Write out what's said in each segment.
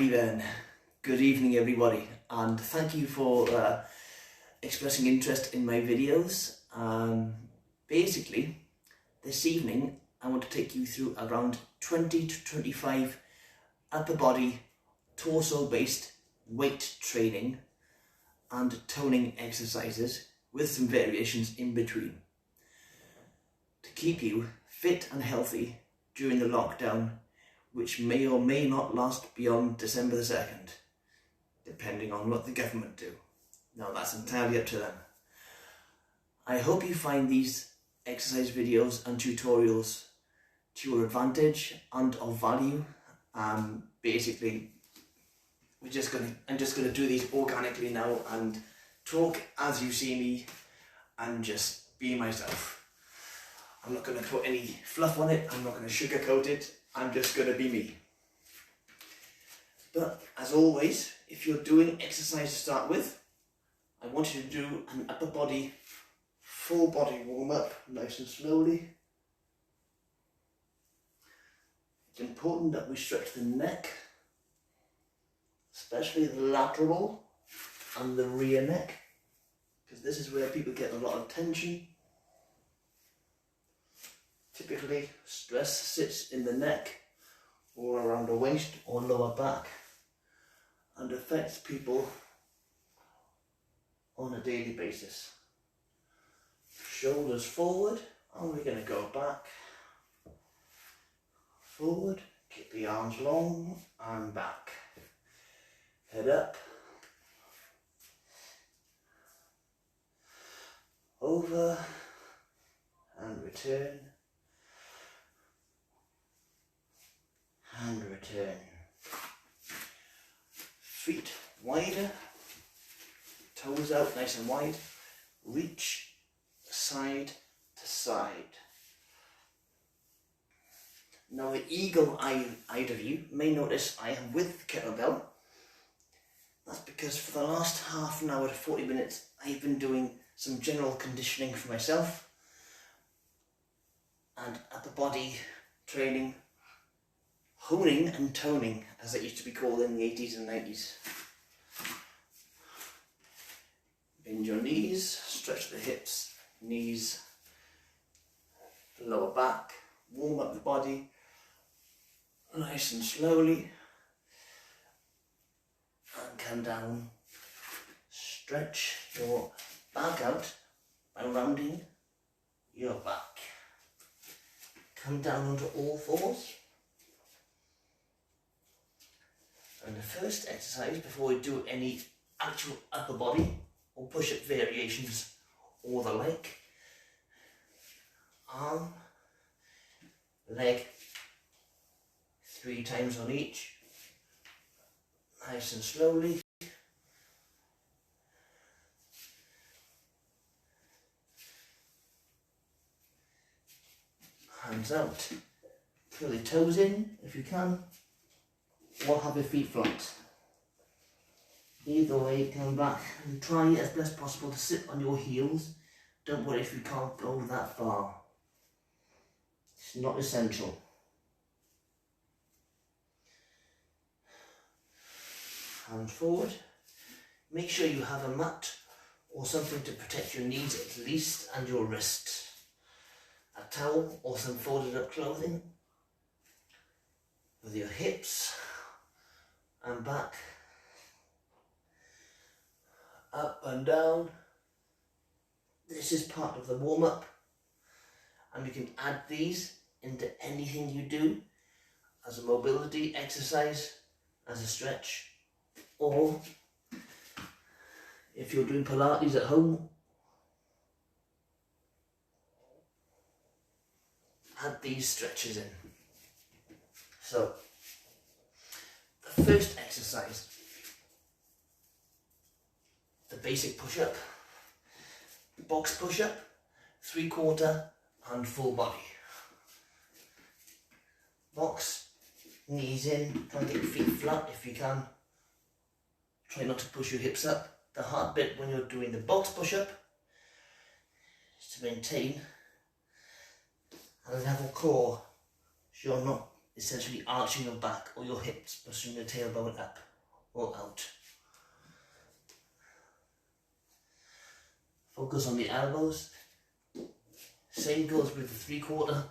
Alrighty then, good evening everybody, and thank you for expressing interest in my videos. Basically, this evening I want to take you through around 20 to 25 upper body, torso based weight training and toning exercises with some variations in between to keep you fit and healthy during the lockdown, which may or may not last beyond December the 2nd, depending on what the government do. Now that's entirely up to them. I hope you find these exercise videos and tutorials to your advantage and of value. Basically, I'm just gonna do these organically now and talk as you see me and just be myself. I'm not gonna put any fluff on it, I'm not gonna sugarcoat it. I'm just going to be me. But as always, if you're doing exercise to start with, I want you to do an upper body, full body warm up, nice and slowly. It's important that we stretch the neck, especially the lateral and the rear neck, because this is where people get a lot of tension. Typically, stress sits in the neck or around the waist or lower back and affects people on a daily basis. Shoulders forward, and we're going to go back, forward, keep the arms long and back. Head up, over and return. And return. Feet wider, toes out nice and wide, reach side to side. Now the eagle-eyed of you may notice I am with the kettlebell. That's because for the last half an hour to 40 minutes I've been doing some general conditioning for myself and upper body training, honing and toning, as it used to be called in the 80s and 90s. Bend your knees, stretch the hips, knees, the lower back, warm up the body, nice and slowly, and come down. Stretch your back out by rounding your back. Come down onto all fours. And the first exercise, before we do any actual upper body or push-up variations or the like, arm, leg, 3 times on each, nice and slowly. Hands out, curl your toes in if you can, or have your feet flat. Either way, come back and try as best possible to sit on your heels. Don't worry if you can't go that far. It's not essential. Hand forward. Make sure you have a mat or something to protect your knees at least and your wrists. A towel or some folded up clothing with your hips and back, up and down. This is part of the warm-up, and you can add these into anything you do as a mobility exercise, as a stretch, or if you're doing Pilates at home, add these stretches in. So, the first exercise, the basic push-up, box push-up, 3/4 and full body. Box, knees in, try and get your feet flat if you can. Try not to push your hips up. The hard bit when you're doing the box push-up is to maintain a level core so you're not essentially arching your back or your hips, pushing your tailbone up or out. Focus on the elbows. Same goes with the 3/4.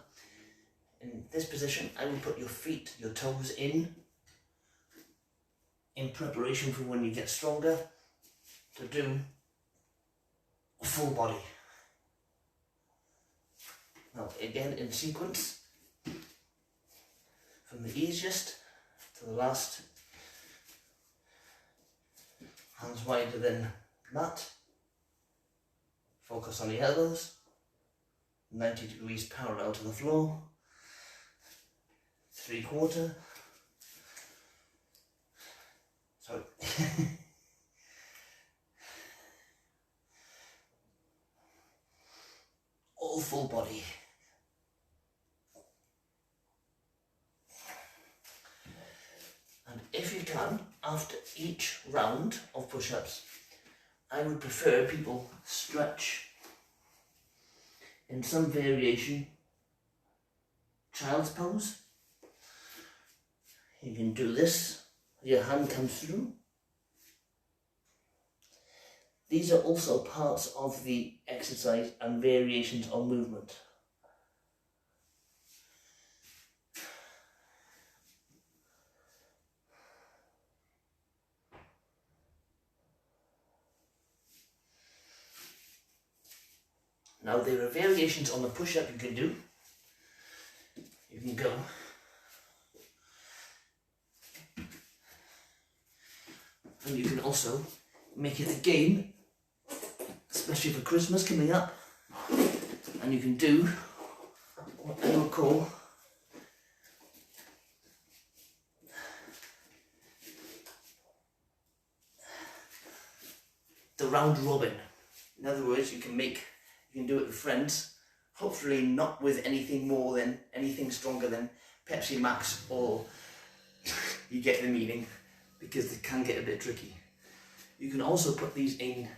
In this position, I will put your feet, your toes in preparation for when you get stronger to do full body. Now again in sequence, from the easiest to the last, hands wider than mat, focus on the elbows, 90 degrees parallel to the floor, 3/4, sorry, all full body. And if you can, after each round of push-ups, I would prefer people stretch in some variation, child's pose. You can do this, your hand comes through. These are also parts of the exercise and variations on movement. Now there are variations on the push-up you can do. You can go and you can also make it a game, especially for Christmas coming up, and you can do what I will call the round robin. In other words, you can do it with friends, hopefully not with anything stronger than Pepsi Max, or you get the meaning, because they can get a bit tricky. You can also put these in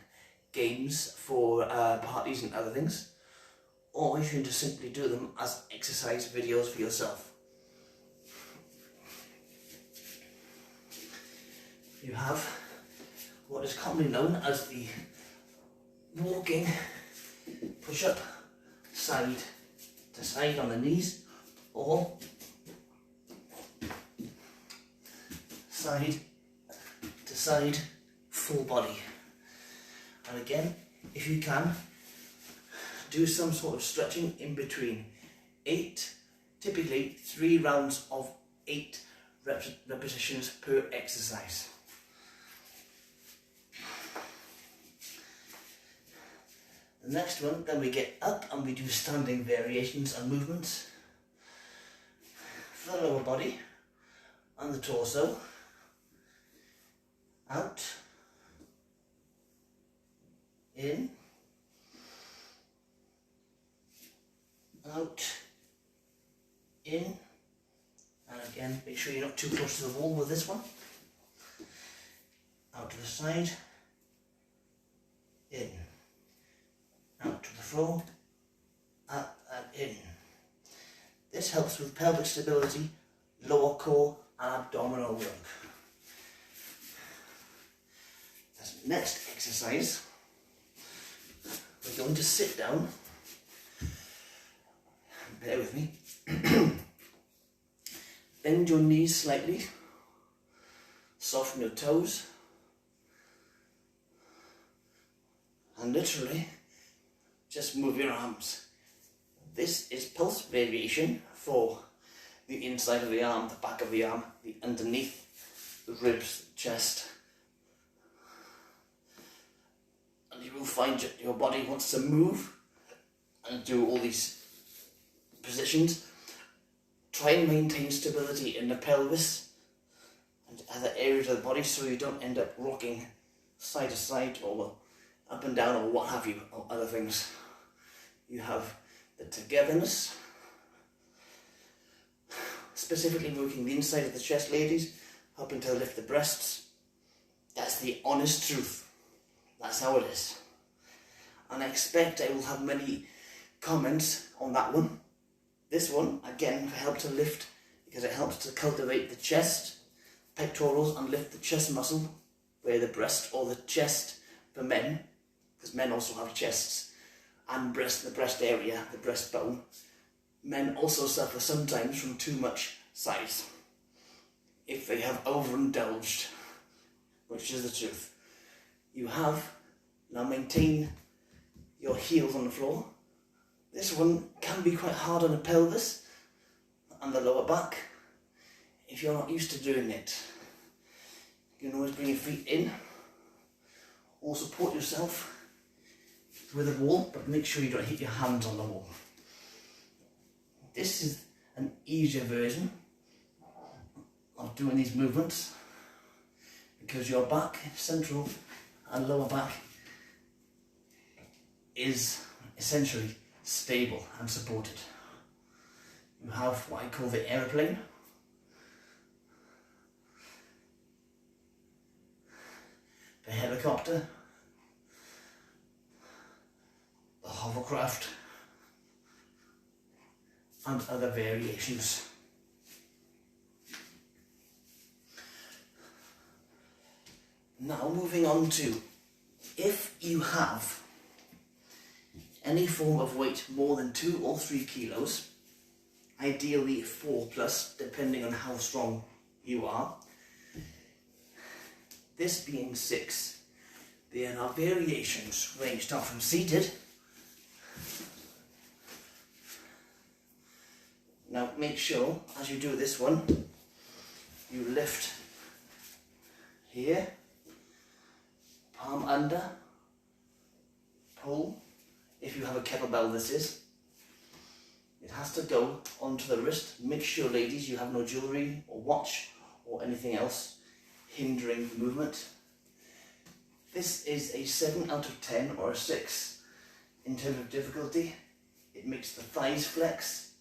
games for parties and other things, or you can just simply do them as exercise videos for yourself. You have what is commonly known as the walking push-up, side to side on the knees, or side to side, full body. And again, if you can, do some sort of stretching in between. Typically 3 rounds of 8 repetitions per exercise. The next one, then we get up and we do standing variations and movements for the lower body and the torso. Out, in, out, in, and again make sure you're not too close to the wall with this one. Out to the side, in, out to the floor, up and in. This helps with pelvic stability, lower core and abdominal work. This next exercise, we're going to sit down. Bear with me. Bend your knees slightly, soften your toes, and literally just move your arms. This is pulse variation for the inside of the arm, the back of the arm, the underneath, the ribs, chest. And you will find your body wants to move and do all these positions. Try and maintain stability in the pelvis and other areas of the body so you don't end up rocking side to side or up and down or what have you, or other things. You have the togetherness, specifically working the inside of the chest, ladies, helping to lift the breasts. That's the honest truth. That's how it is. And I expect I will have many comments on that one. This one, again, help to lift because it helps to cultivate the chest, pectorals, and lift the chest muscle, where the breast or the chest for men, because men also have chests, and breast, the breast area, the breastbone. Men also suffer sometimes from too much size, if they have overindulged, which is the truth. You have, now maintain your heels on the floor. This one can be quite hard on the pelvis and the lower back if you're not used to doing it. You can always bring your feet in or support yourself with a wall, but make sure you don't hit your hands on the wall. This is an easier version of doing these movements because your back, central and lower back, is essentially stable and supported. You have what I call the aeroplane, the helicopter, the hovercraft, and other variations. Now moving on to, if you have any form of weight more than 2 or 3 kilos, ideally 4 plus, depending on how strong you are. This being 6, there are variations ranged out from seated. Now make sure, as you do this one, you lift here, palm under, pull. If you have a kettlebell, this is. It has to go onto the wrist. Make sure, ladies, you have no jewellery or watch or anything else hindering the movement. This is a 7 out of 10 or a 6 in terms of difficulty. It makes the thighs flex.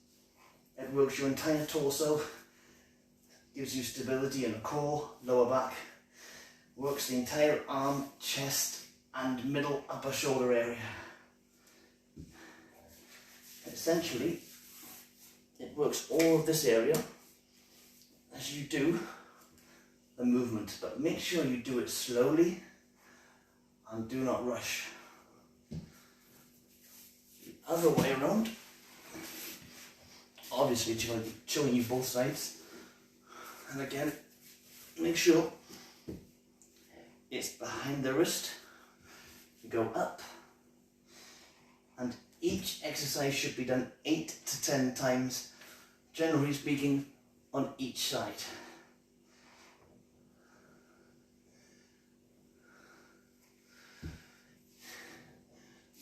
It works your entire torso, gives you stability in the core, lower back, works the entire arm, chest and middle upper shoulder area. Essentially, it works all of this area as you do the movement, but make sure you do it slowly and do not rush. The other way around, obviously it's going to be showing you both sides, and again, make sure it's behind the wrist. You go up, and each exercise should be done 8 to 10 times, generally speaking, on each side.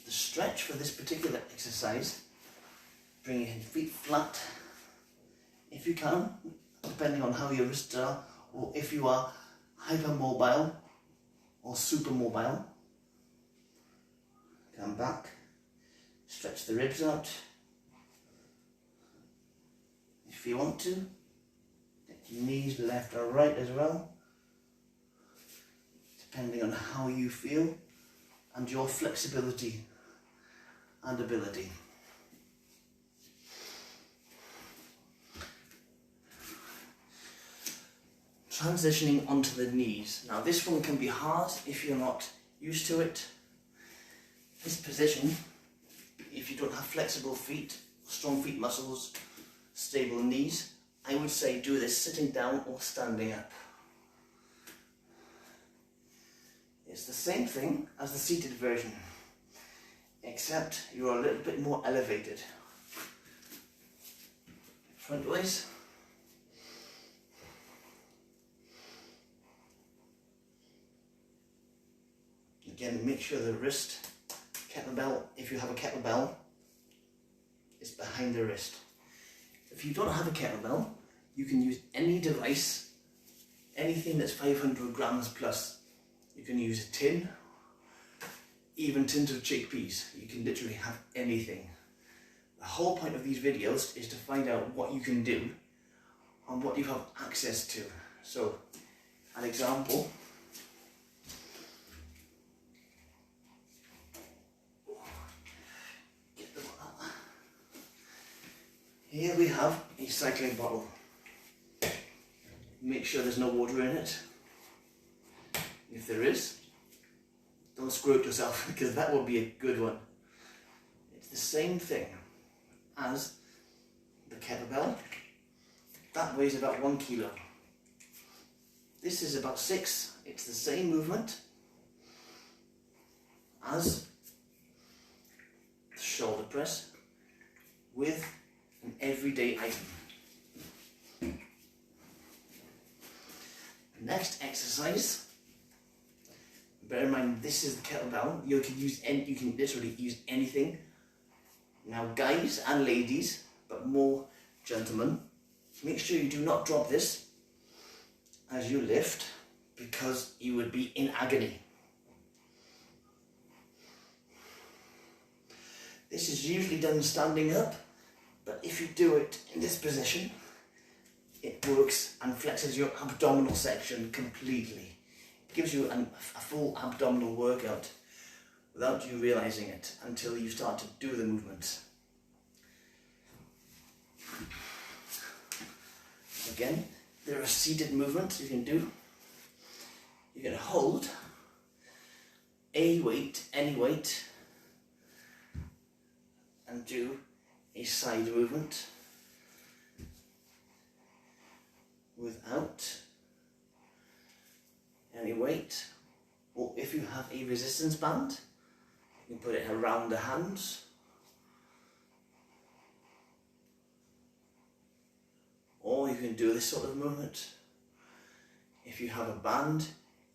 The stretch for this particular exercise, bring your feet flat if you can, depending on how your wrists are, or if you are hypermobile or supermobile. Come back. Stretch the ribs out. If you want to, get your knees left or right as well, depending on how you feel and your flexibility and ability. Transitioning onto the knees. Now this one can be hard if you're not used to it. This position, if you don't have flexible feet, strong feet muscles, stable knees, I would say do this sitting down or standing up. It's the same thing as the seated version, except you're a little bit more elevated. Frontwards. Again, make sure the wrist, kettlebell, if you have a kettlebell, is behind the wrist. If you don't have a kettlebell, you can use any device, anything that's 500 grams plus. You can use a tin, even tins of chickpeas. You can literally have anything. The whole point of these videos is to find out what you can do and what you have access to. So, an example. Here we have a cycling bottle. Make sure there's no water in it. If there is, don't squirt yourself because that would be a good one. It's the same thing as the kettlebell. That weighs about 1 kilo. This is about 6. It's the same movement as the shoulder press with an everyday item. Next exercise, bear in mind this is the kettlebell. You can literally use anything. Now guys and ladies, but more gentlemen, make sure you do not drop this as you lift because you would be in agony. This is usually done standing up, but if you do it in this position, it works and flexes your abdominal section completely. It gives you a full abdominal workout without you realizing it until you start to do the movements. Again, there are seated movements you can do. You can hold a weight, any weight, and do a side movement without any weight. Or if you have a resistance band, you can put it around the hands. Or you can do this sort of movement. If you have a band,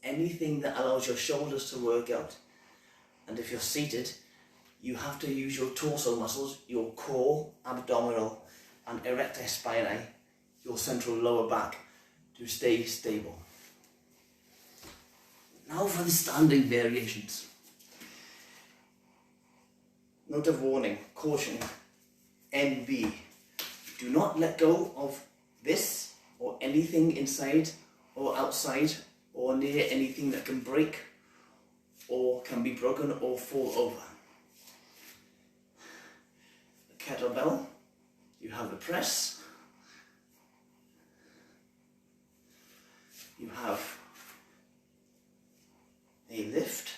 anything that allows your shoulders to work out. And if you're seated, you have to use your torso muscles, your core, abdominal and erector spinae, your central lower back, to stay stable. Now for the standing variations. Note of warning, caution, NB. Do not let go of this or anything inside or outside or near anything that can break or can be broken or fall over. The kettlebell, you have the press, you have a lift,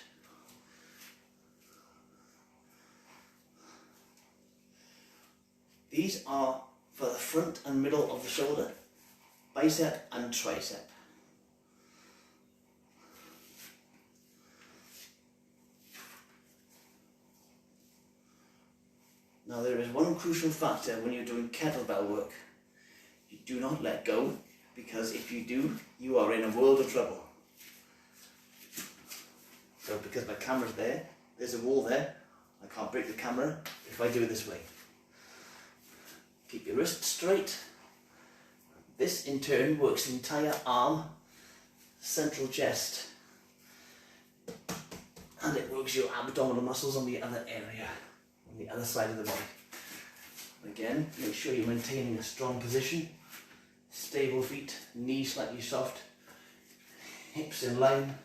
these are for the front and middle of the shoulder, bicep and tricep. Now there is one crucial factor when you're doing kettlebell work. You do not let go, because if you do, you are in a world of trouble. So because my camera's there, there's a wall there, I can't break the camera if I do it this way. Keep your wrist straight. This in turn works the entire arm, central chest, and it works your abdominal muscles on the other area, on the other side of the body. Again, make sure you're maintaining a strong position, stable feet, knees slightly soft, hips in line.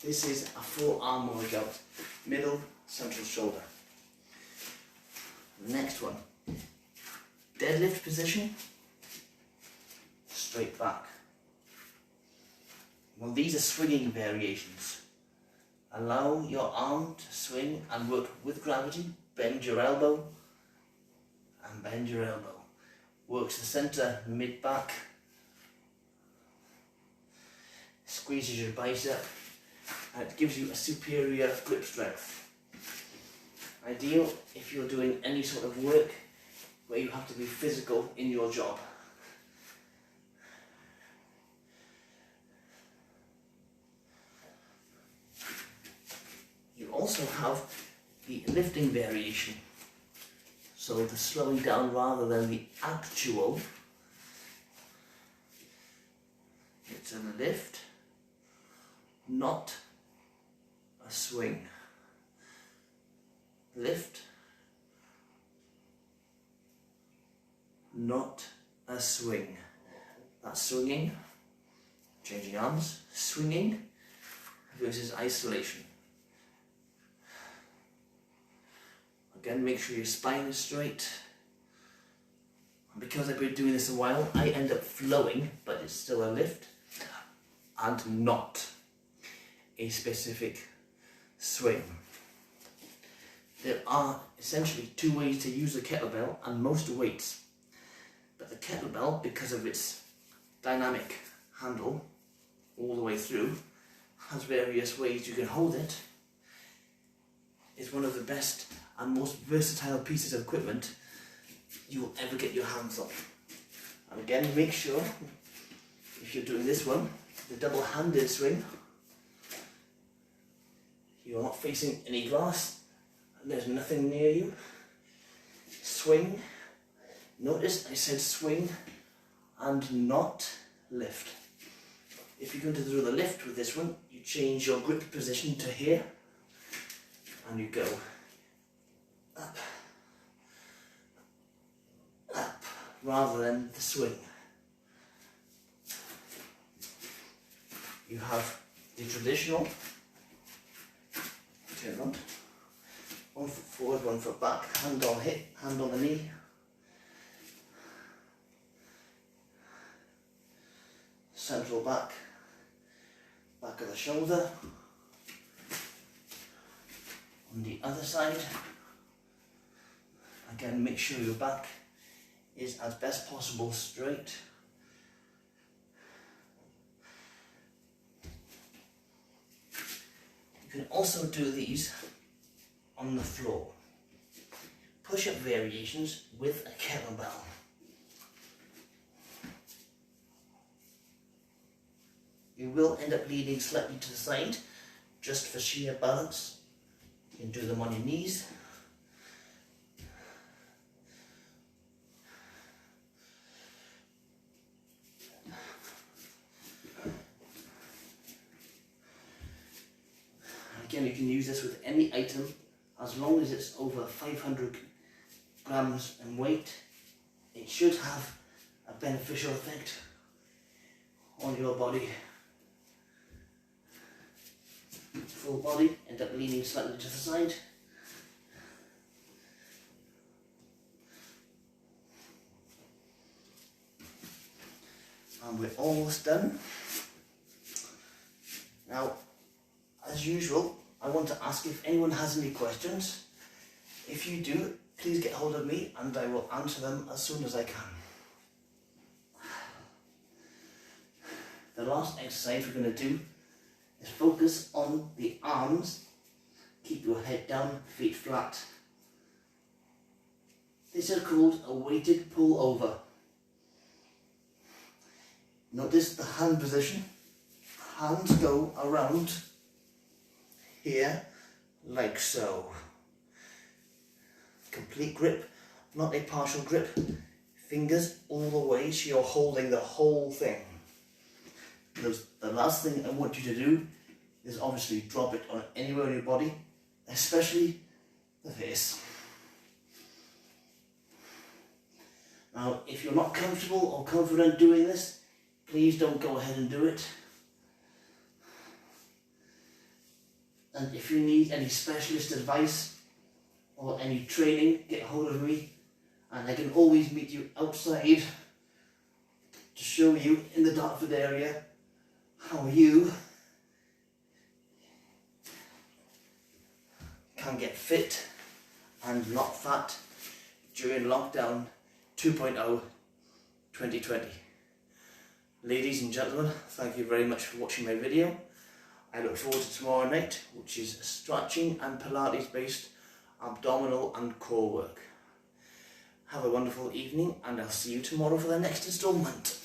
This is a full arm workout, middle, central shoulder. Next one, deadlift position, straight back. Well, these are swinging variations. Allow your arm to swing and work with gravity. Bend your elbow and bend your elbow. Works the center, mid back. Squeezes your bicep. And it gives you a superior grip strength. Ideal if you're doing any sort of work where you have to be physical in your job. You also have the lifting variation. So the slowing down rather than the actual. It's a lift, not a swing. Lift, not a swing. That's swinging, changing arms, swinging versus isolation. Again, make sure your spine is straight. And because I've been doing this a while, I end up flowing, but it's still a lift and not a specific swing. There are essentially two ways to use the kettlebell and most weights. But the kettlebell, because of its dynamic handle all the way through, has various ways you can hold it. It's one of the best and most versatile pieces of equipment you will ever get your hands on. And again, make sure, if you're doing this one, the double-handed swing, you're not facing any glass and there's nothing near you. Swing. Notice I said swing and not lift. If you're going to do the lift with this one, you change your grip position to here and you go up, up, rather than the swing. You have the traditional, turn around, 1 foot forward, 1 foot back, hand on hip, hand on the knee. Central back, back of the shoulder. On the other side, again, make sure your back is as best possible straight. You can also do these on the floor. Push-up variations with a kettlebell. You will end up leaning slightly to the side, just for sheer balance. You can do them on your knees. Again, you can use this with any item, as long as it's over 500 grams in weight. It should have a beneficial effect on your body. Full body, end up leaning slightly to the side. And we're almost done. Now, as usual, I want to ask if anyone has any questions. If you do, please get hold of me and I will answer them as soon as I can. The last exercise we're going to do is focus on the arms. Keep your head down, feet flat. This is called a weighted pull over. Notice the hand position. Hands go around here, like so. Complete grip, not a partial grip. Fingers all the way, so you're holding the whole thing. The last thing I want you to do is obviously drop it on anywhere in your body, especially the face. Now, if you're not comfortable or confident doing this, please don't go ahead and do it. And if you need any specialist advice or any training, get hold of me and I can always meet you outside to show you in the Dartford area how you can get fit and not fat during lockdown 2.0 2020. Ladies and gentlemen, thank you very much for watching my video. I look forward to tomorrow night, which is stretching and Pilates based abdominal and core work. Have a wonderful evening and I'll see you tomorrow for the next installment.